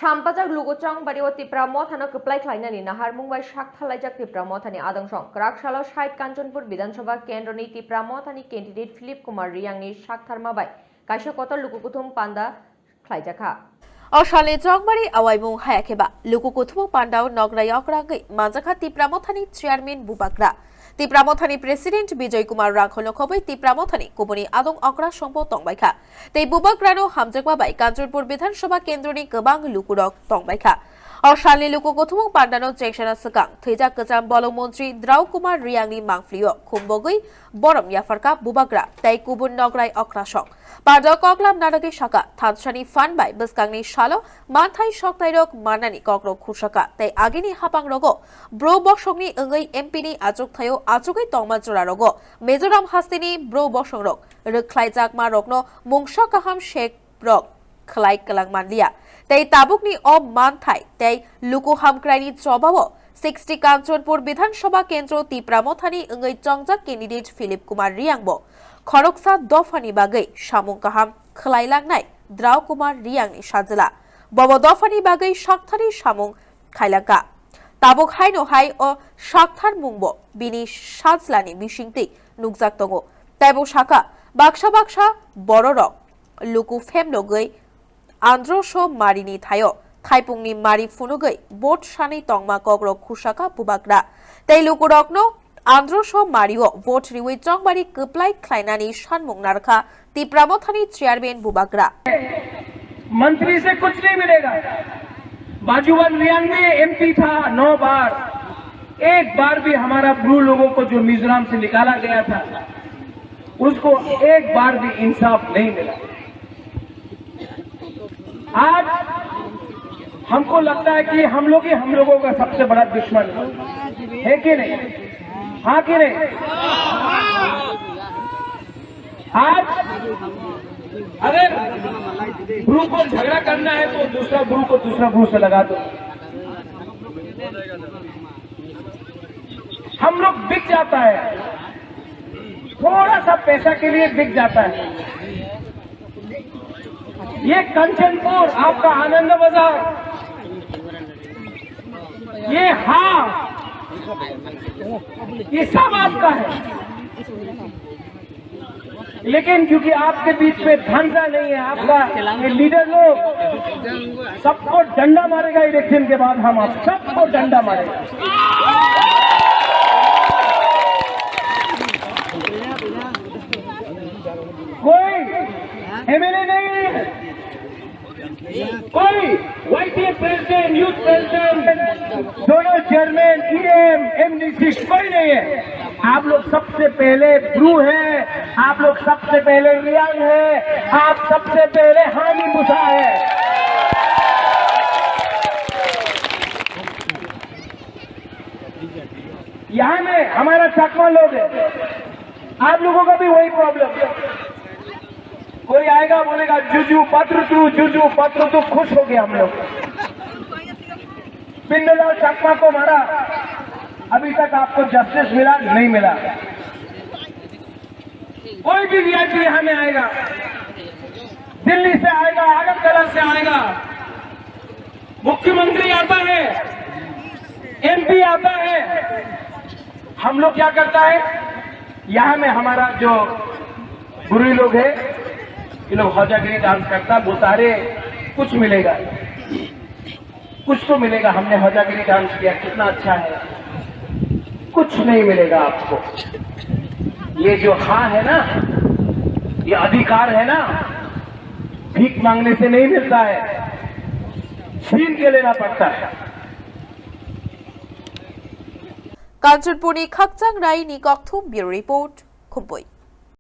Sampajak Lugocang Badio Tipra Mothana Kuplai Klainani Nahar Mumbai Shak Thalajak Tipra Mothani Adangsong Krakshalo Shait Kanchanpur Bidansabha Kendroni Tipra Mothani candidate Philip Kumar Riangni Shak Tharmabai Kaisha Kota Lukukuthum Panda Klaijaka Ashale Jongbari Awaimung Hayakeba Lukukuthum Pandao Nograyok Rangi Manjaka Tipra Mothani Chairman Bubakra Tipra Mothani President Bijay Kumar Rangholokhobai Tipra Mothani Kubuni Adong Okra Sompo Tongbaikha Tei Bubakrano Hamjakwabai Kanchanpur Bidhan Sabha Kendroni Gobang Lukurok Tongbaikha Ashale Lukukuthum Pandano Jekshana Sakang Thejak Kacham Bolong Montri Drau Kumar Riangni Mangflio Kumbogui Borom Yafarka Bubakra Tei Kubun Nograi Okra Sok Pada Koklam Nadagi Shaka Thanshani Fan by Buskangni Shalo Manthai Shoktairok Manani Kokrok Kushaka Tei Agini Hapang Rogo Bro Boshongni Ungai MP ni Ajok Thayo Ajokai Tongmajora Rogo Mezoram Hastini Bro Boshong Rok Rukhlaijak Marokno Mungshok Kaham Sheikh Brok Khlai Kalang Manlia Tei Tabukni Ob Manthai Tei Luku Hamkraini Chobawo 60 Kanchanpur Bidhan Sabha Kendro Tipra Mothani Ungai Jongjak candidate Philip Kumar Riangbo Khoroksa Dofani Bagai Samung Kaham Khlai Langnai Drau Kumar Riangni Sajala Bobo Dofani Bagai Shakthari Samung Khailaka Tabuk Haino Hai o Shakthar Mungbo Bini Sajlani Bishingti Nukjak Tongo Taibo Shaka Baksha Baksha Bororok Luku Femnogai Androsho Marini Thayo Thaipungni Mari Funugai Bot Shani Tongma Kogrok Kushaka Bubakra Tei Lukurokno Androsho Mario Vote Riwi Jongbari Kuplai Klainani Shanmung Narkha Tipra Mothani Chairman Bubakra मंत्री से कुछ नहीं मिलेगा। बाजूवन रियांग में MP था 9 बार, एक बार भी हमारा ब्रू लोगों को जो मिजोरम से निकाला गया था उसको एक बार भी इंसाफ नहीं मिला। आज हमको लगता है कि हम लोग ही हम लोगों का सबसे बड़ा दुश्मन है कि नहीं? हाँ कि नहीं? आज अगर ब्रू को झगड़ा करना है तो दूसरा ब्रू को दूसरा ब्रू से लगा दो। हम लोग बिक जाता है, थोड़ा सा पैसा के लिए बिक जाता है। ये कंचनपुर आपका आनंद बाजार, ये हाँ ये सब आपका है, लेकिन क्योंकि आपके बीच में धंधा नहीं है, आपका ये लीडर लोग सबको डंडा मारेगा। इलेक्शन के बाद हम आप सबको डंडा मारेगा। कोई एमएलए नहीं है, कोई वाईटी प्रेसिडेंट, यूथ प्रेसिडेंट, दोनों चेयरमैन, ईएम, एमडीसी कोई नहीं है। आप लोग सबसे पहले ब्रू है, आप लोग सबसे पहले रियांग है, आप सबसे पहले हानि मुसा है। यहाँ में हमारा चकमा लोग है, आप लोगों का भी वही प्रॉब्लम है। कोई आएगा बोलेगा जुजू पत्र तू खुश हो गया। हम लोग पिंडलाल चकमा को मारा, अभी तक आपको जस्टिस मिला नहीं मिला। कोई भी वीआईपी यहाँ में आएगा, दिल्ली से आएगा, आगरतला से आएगा, मुख्यमंत्री आता है, एमपी आता है, हम लोग क्या करता है? यहाँ में हमारा जो गुरु लोग है, ये लोग हौजागिरी डांस करता, बोलता अरे कुछ मिलेगा, कुछ तो मिलेगा, हमने हौजागिरी डांस किया, कितना अच्छा है। कुछ नहीं मिलेगा आपको। ये जो हाँ है ना, ये अधिकार है ना, भीख मांगने से नहीं मिलता है, छीन के लेना पड़ता है। कांचनपुर नि खाकचांग राई नि ककथुम ब्यूरो रिपोर्ट खुम्बई।